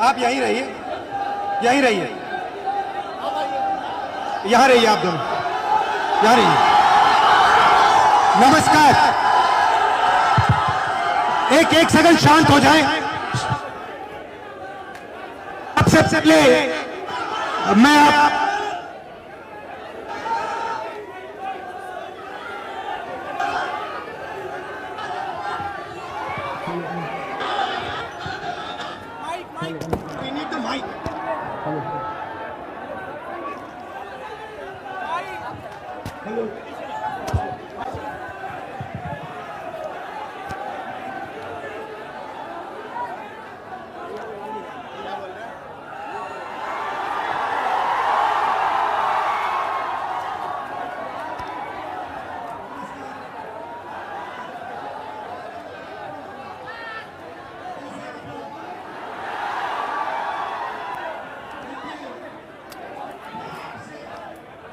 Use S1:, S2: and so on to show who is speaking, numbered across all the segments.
S1: आप यहीं रहिए, यहीं रहिए, यहां रहिए, आप दोनों यहां रहिए। नमस्कार, एक सेकंड शांत हो जाए। सबसे पहले मैं आप We need the mic. Hello.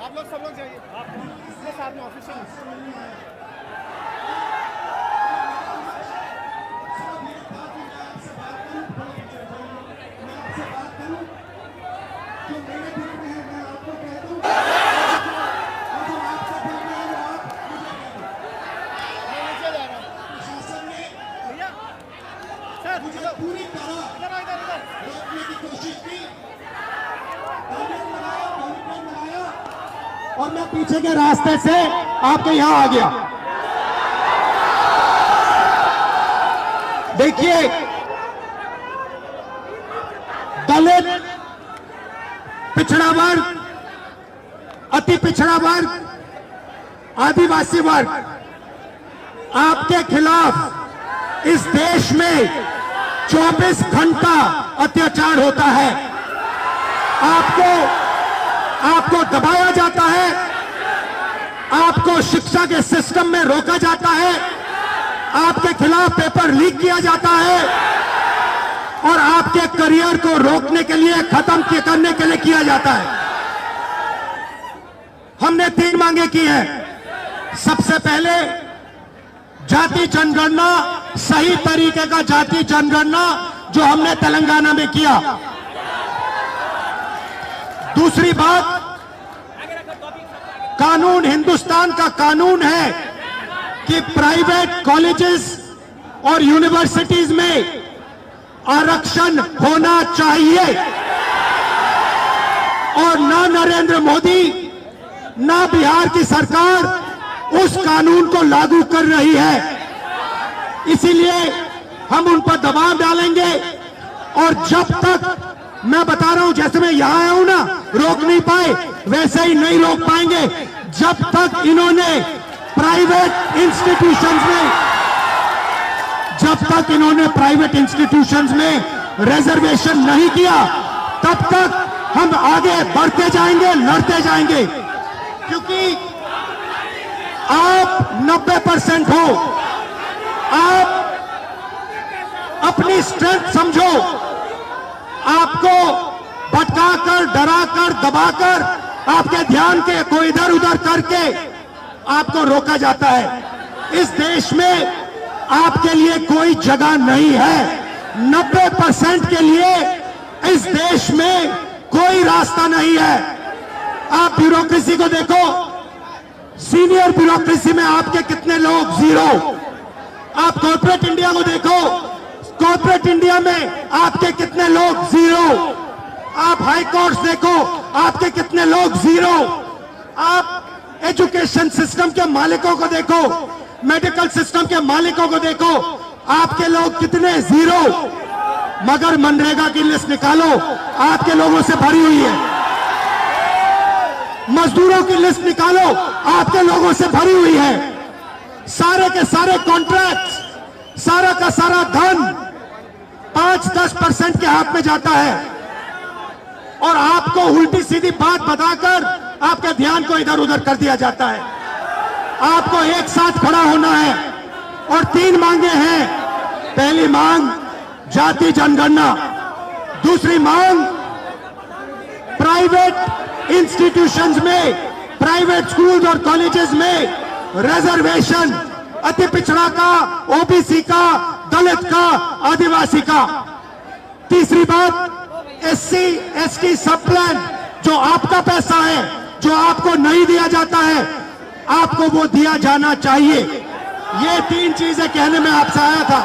S1: आप लोग सब लोग जाइए, आप इसके साथ में ऑफिशियल पूरी तरह रोकने की कोशिश की, और मैं पीछे के रास्ते से आपके यहां आ गया। देखिए, दलित, पिछड़ा वर्ग, अति पिछड़ा वर्ग, आदिवासी वर्ग, आपके खिलाफ इस देश में 24 घंटा अत्याचार होता है। आपको दबाया जाता है, आपको शिक्षा के सिस्टम में रोका जाता है, आपके खिलाफ पेपर लीक किया जाता है और आपके करियर को रोकने के लिए, खत्म करने के लिए किया जाता है। हमने 3 मांगे की हैं। सबसे पहले जाति जनगणना, सही तरीके का जाति जनगणना जो हमने तेलंगाना में किया। दूसरी बात, कानून, हिंदुस्तान का कानून है कि प्राइवेट कॉलेजेस और यूनिवर्सिटीज में आरक्षण होना चाहिए और ना नरेंद्र मोदी, ना बिहार की सरकार उस कानून को लागू कर रही है। इसीलिए हम उन पर दबाव डालेंगे और जब तक, मैं बता रहा हूं, जैसे मैं यहां आया हूं ना, रोक नहीं पाए, वैसे ही नहीं रोक पाएंगे जब तक इन्होंने प्राइवेट इंस्टीट्यूशंस में रिजर्वेशन नहीं किया, तब तक हम आगे बढ़ते जाएंगे, लड़ते जाएंगे। क्योंकि आप 90% हो, आप अपनी स्ट्रेंथ समझो। आपको भटकाकर, डराकर, दबाकर, आपके ध्यान को इधर उधर करके आपको रोका जाता है। इस देश में आपके लिए कोई जगह नहीं है। 90% के लिए इस देश में कोई रास्ता नहीं है। आप ब्यूरोक्रेसी को देखो, सीनियर ब्यूरोक्रेसी में आपके कितने लोग, 0। आप कॉर्पोरेट इंडिया को देखो, कॉर्पोरेट इंडिया में आपके कितने लोग, 0। आप हाई कोर्ट्स देखो, आपके कितने लोग, 0। आप एजुकेशन सिस्टम के मालिकों को देखो, मेडिकल सिस्टम के मालिकों को देखो, आपके लोग कितने, 0। मगर मनरेगा की लिस्ट निकालो, आपके लोगों से भरी हुई है। मजदूरों की लिस्ट निकालो, आपके लोगों से भरी हुई है। सारे के सारे कॉन्ट्रैक्ट, सारा का सारा धन 5-10% के हाथ में जाता है और आपको उल्टी सीधी बात बताकर आपके ध्यान को इधर उधर कर दिया जाता है। आपको एक साथ खड़ा होना है और 3 मांगे हैं। पहली मांग जाति जनगणना, दूसरी मांग प्राइवेट इंस्टीट्यूशंस में, प्राइवेट स्कूल्स और कॉलेजेस में रिजर्वेशन, अति पिछड़ा का, ओबीसी का, दलित का, आदिवासी का। तीसरी बात, SC ST सब प्लान जो आपका पैसा है, जो आपको नहीं दिया जाता है, आपको वो दिया जाना चाहिए। ये 3 चीजें कहने में आपसे आया था।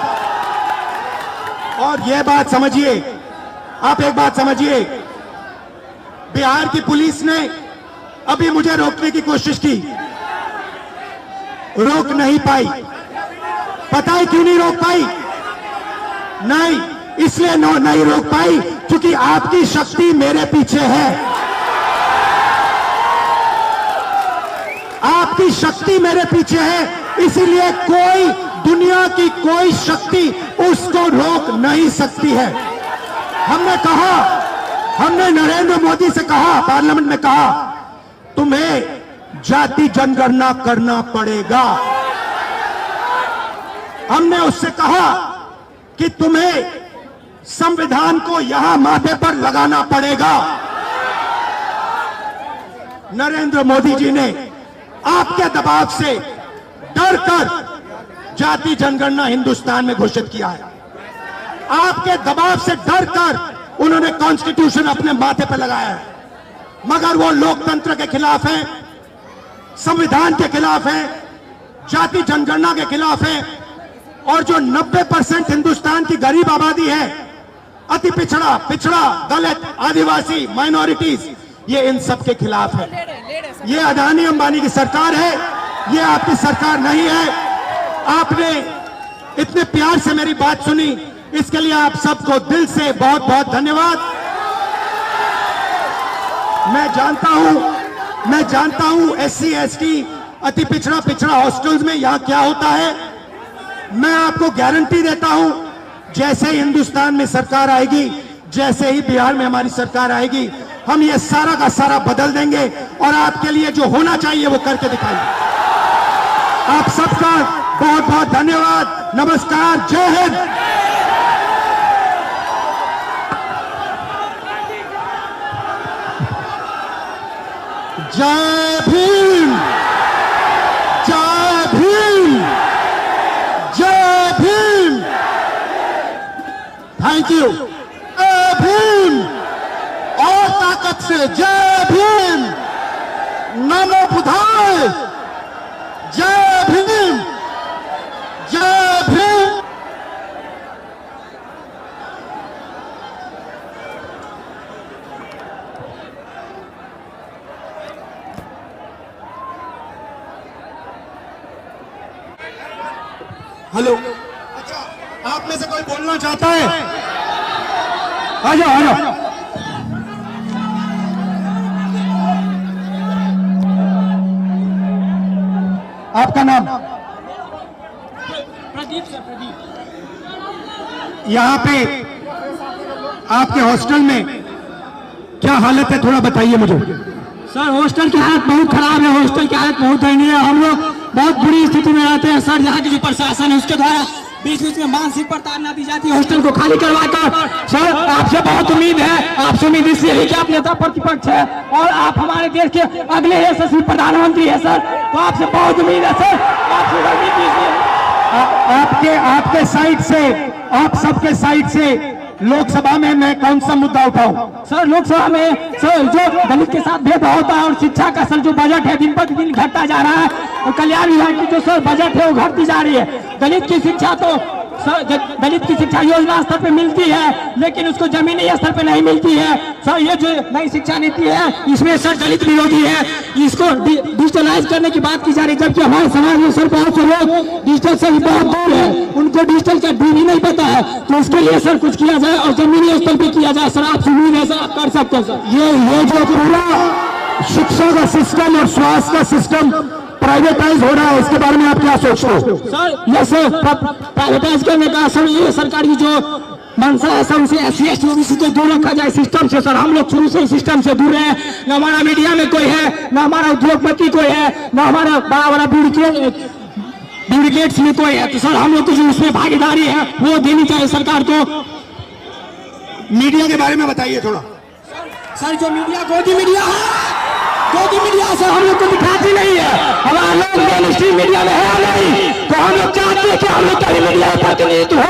S1: और ये बात समझिए, आप एक बात समझिए, बिहार की पुलिस ने अभी मुझे रोकने की कोशिश की, रोक नहीं पाई। पता है क्यों नहीं रोक पाई? नहीं, इसलिए नहीं रोक पाई क्योंकि आपकी शक्ति मेरे पीछे है। आपकी शक्ति मेरे पीछे है, इसीलिए कोई, दुनिया की कोई शक्ति उसको रोक नहीं सकती है। हमने कहा, हमने नरेंद्र मोदी से कहा, पार्लियामेंट में कहा, तुम्हें जाति जनगणना करना पड़ेगा। हमने उससे कहा कि तुम्हें संविधान को यहां माथे पर लगाना पड़ेगा। नरेंद्र मोदी जी ने आपके दबाव से डरकर जाति जनगणना हिंदुस्तान में घोषित किया है। आपके दबाव से डरकर उन्होंने कॉन्स्टिट्यूशन अपने माथे पर लगाया है, मगर वो लोकतंत्र के खिलाफ है, संविधान के खिलाफ है, जाति जनगणना के खिलाफ है। और जो 90% हिंदुस्तान की गरीब आबादी है, अति पिछड़ा, दलित, आदिवासी, माइनॉरिटीज, ये इन सब के खिलाफ है। ये अदानी अंबानी की सरकार है, ये आपकी सरकार नहीं है। आपने इतने प्यार से मेरी बात सुनी, इसके लिए आप सबको दिल से बहुत बहुत धन्यवाद। मैं जानता हूं SC ST अति पिछड़ा हॉस्टल्स में यहां क्या होता है। मैं आपको गारंटी देता हूं, जैसे ही हिंदुस्तान में सरकार आएगी, जैसे ही बिहार में हमारी सरकार आएगी, हम ये सारा का सारा बदल देंगे और आपके लिए जो होना चाहिए वो करके दिखाएंगे। आप सबका बहुत बहुत धन्यवाद। नमस्कार, जय हिंद। जय भीम, जय भीम, जय भीम। Thank you. जय भीम, और ताकत से जय भीम। नमो बुद्धाय। जय भीम, जय भीम। हेलो, अच्छा, आप में से कोई बोलना चाहता है? आ जाओ, आ जाओ। आपका नाम? प्रदीप सर, प्रदीप। यहाँ पे आपके हॉस्टल में क्या हालत है, थोड़ा बताइए मुझे।
S2: सर, हॉस्टल की हालत बहुत खराब है, हॉस्टल की हालत बहुत दयनीय है। हम लोग बहुत बुरी स्थिति में रहते हैं सर। यहाँ की जो प्रशासन है उसके द्वारा बीच बीच में मानसिक प्रताड़ना दी जाती है हॉस्टल को खाली करवाकर। सर, आपसे बहुत उम्मीद है, आपसे उम्मीद इसलिए है कि आप नेता प्रतिपक्ष है और आप हमारे देश के अगले यशस्वी प्रधानमंत्री है सर, तो आपसे बहुत उम्मीद है सर। आपसे
S1: आपके साइड से, आप सबके साइड से लोकसभा में मैं कौन सा मुद्दा उठाऊं?
S2: सर, लोकसभा में सर जो दलित के साथ भेदभाव होता है और शिक्षा का सर जो बजट है दिन प्रतिदिन घटता जा रहा है और कल्याण विभाग की जो सर बजट है वो घटती जा रही है। दलित की शिक्षा तो दलित की शिक्षा योजना स्तर पे मिलती है लेकिन उसको जमीनी स्तर पे नहीं मिलती है सर। ये जो नई शिक्षा नीति है इसमें सर दलित विरोधी है, इसको डिजिटलाइज करने की बात की जा रही है, जबकि हमारे समाज में सर बहुत से लोग डिजिटल से भी बहुत दूर है, उनको डिजिटल का डी भी नहीं पता है। तो उसके लिए सर कुछ किया जाए और जमीनी स्तर पे किया जाए सर। आपसे उम्मीद है सर, आप कर सकते हैं सर।
S1: ये जो पूरा शिक्षा का सिस्टम और स्वास्थ्य का सिस्टम प्राइवेटाइज हो रहा है, इसके बारे में आप क्या सोचते हो?
S2: सर, ये सर प्राइवेटाइज करने का सर ये सरकार की जो मंशा है सर, उसे SC ST OBC को दूर रखा जाए सिस्टम से। सर, हम लोग शुरू से सिस्टम से दूर हैं, न हमारा मीडिया में कोई है, न हमारा उद्योगपति कोई है, न हमारा बड़ा बड़ा ब्यूरोक्रेट्स में कोई है। तो सर हम लोग को जो उसमें भागीदारी है वो देनी चाहिए सरकार को।
S1: मीडिया के बारे में बताइए थोड़ा।
S2: सर, जो मीडिया गोदी मीडिया है, गोदी मीडिया सर हम लोग को दिखाती नहीं है, हमारा लोग मेन स्ट्रीम मीडिया में है नहीं, तो हम लोग लोग चाहते हैं कि हम लोग कभी मीडिया प्रतिनिधित्व हो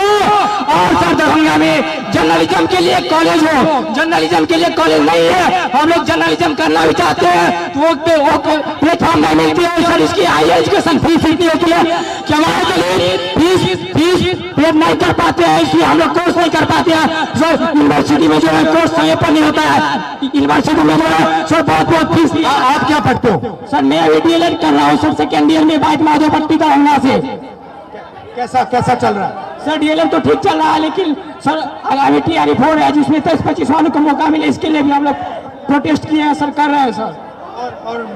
S2: और सर दरभंगा में जर्नलिज्म के लिए कॉलेज हो, जर्नलिज्म के लिए कॉलेज नहीं है। हम लोग जर्नलिज्म करना भी चाहते हैं तो वो प्लेटफॉर्म नहीं मिलती है सर। इसकी हाई एजुकेशन फीस इतनी होती है कि हमारे फीस पे नहीं कर पाते हैं, इसलिए हम लोग कोर्स नहीं कर पाते हैं। सर यूनिवर्सिटी में जो है कोर्स समय पर नहीं होता है, यूनिवर्सिटी में जो है सर बहुत फीस।
S1: आप क्या पढ़ते हो?
S2: सर मैं अभी DLED कर रहा हूँ सर, सेकेंड ईयर में बाइक माधोपट्टी का होना से।
S1: कैसा चल रहा है?
S2: सर DLED तो ठीक चल रहा है, लेकिन सर आगामी TRE 4 है जिसमें 23-25 वालों को मौका मिले, इसके लिए भी हम लोग प्रोटेस्ट किए हैं सर, कर रहे हैं सर।
S1: और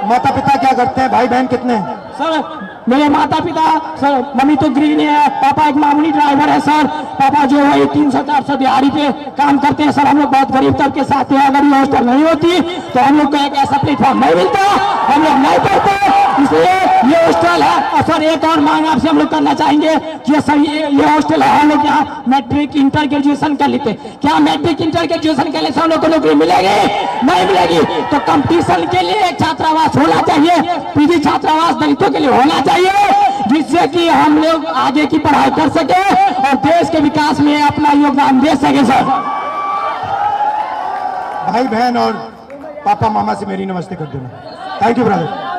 S1: माता पिता क्या करते हैं? भाई बहन कितने हैं?
S2: सर मेरे माता पिता सर, मम्मी तो गृहिणी है, पापा एक मामूली ड्राइवर है सर। पापा जो है 300-400 दिहाड़ी पे काम करते हैं सर। हम लोग बहुत गरीब तबके के साथ हैं। अगर ये हॉस्टल नहीं होती तो हम लोग को एक ऐसा प्लेटफॉर्म नहीं मिलता, हम लोग नहीं पढ़ते, इसलिए ये हॉस्टल है। और सर एक और मांग आपसे हम लोग करना चाहेंगे कि सर ये हॉस्टल है, हम लोग यहाँ मैट्रिक इंटर ग्रेजुएशन कर लेते, क्या मैट्रिक इंटर ग्रेजुएशन के लिए हम लोग को नौकरी मिलेगी? नहीं मिलेगी। तो कंपटीशन के लिए एक छात्रावास होना चाहिए, PG छात्रावास दलितों के लिए होना चाहिए, जिससे कि हम लोग आगे की पढ़ाई कर सके और देश के विकास में अपना योगदान दे सके सर।
S1: भाई बहन और पापा मामा से मेरी नमस्ते कर देना। Thank you brother.